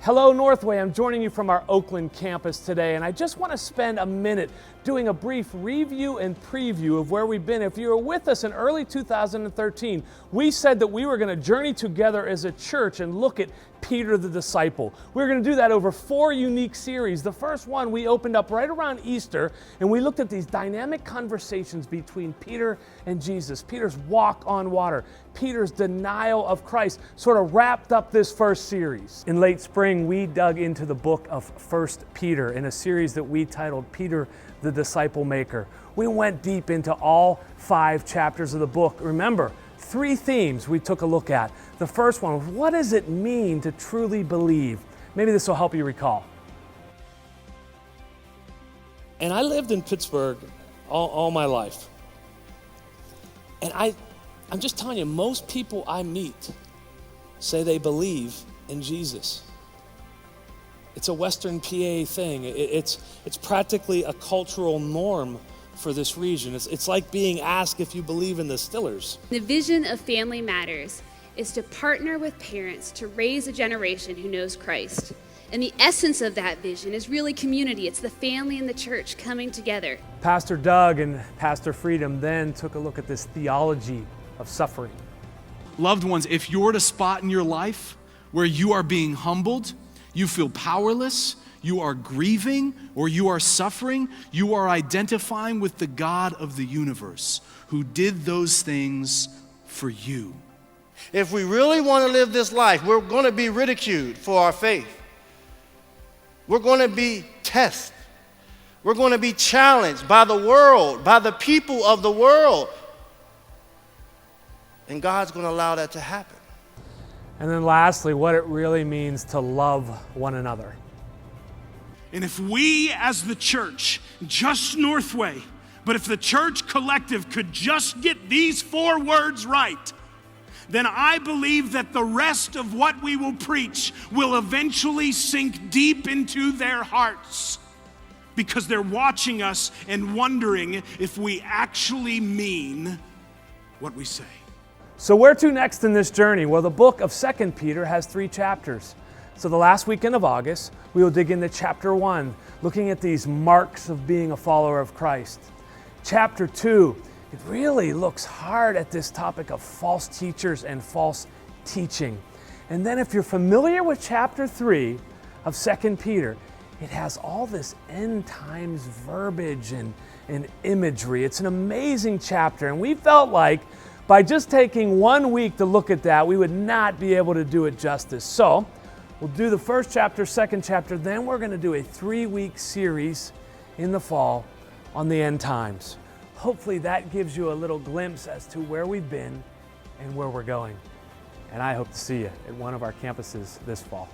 Hello Northway, I'm joining you from our Oakland campus today, and I just want to spend a minute doing a brief review and preview of where we've been. If you were with us in early 2013, we said that we were going to journey together as a church and look at Peter the disciple. We were going to do that over 4 unique series. The first one we opened up right around Easter, and we looked at these dynamic conversations between Peter and Jesus. Peter's walk on water, Peter's denial of Christ, sort of wrapped up this first series. In late spring, we dug into the book of 1 Peter in a series that we titled Peter the Disciple Maker. We went deep into all 5 chapters of the book. Remember, 3 themes we took a look at. The first one was, what does it mean to truly believe? Maybe this will help you recall. And I lived in Pittsburgh all my life. And I'm just telling you, most people I meet say they believe in Jesus. It's a Western PA thing. It's practically a cultural norm for this region. It's like being asked if you believe in the Stillers. The vision of Family Matters is to partner with parents to raise a generation who knows Christ. And the essence of that vision is really community. It's the family and the church coming together. Pastor Doug and Pastor Freedom then took a look at this theology of suffering. Loved ones, if you're at a spot in your life where you are being humbled, you feel powerless, you are grieving, or you are suffering, you are identifying with the God of the universe who did those things for you. If we really want to live this life, we're going to be ridiculed for our faith. We're going to be tested. We're going to be challenged by the world, by the people of the world. And God's going to allow that to happen. And then lastly, what it really means to love one another. And if we as the church, just Northway, but if the church collective could just get these 4 words right, then I believe that the rest of what we will preach will eventually sink deep into their hearts, because they're watching us and wondering if we actually mean what we say. So where to next in this journey? Well, the book of 2 Peter has 3 chapters. So the last weekend of August, we will dig into chapter 1, looking at these marks of being a follower of Christ. Chapter 2, it really looks hard at this topic of false teachers and false teaching. And then if you're familiar with chapter 3 of 2 Peter, it has all this end times verbiage and imagery. It's an amazing chapter, and we felt like by just taking 1 week to look at that, we would not be able to do it justice. So we'll do the first chapter, second chapter, then we're going to do a 3-week series in the fall on the end times. Hopefully that gives you a little glimpse as to where we've been and where we're going. And I hope to see you at one of our campuses this fall.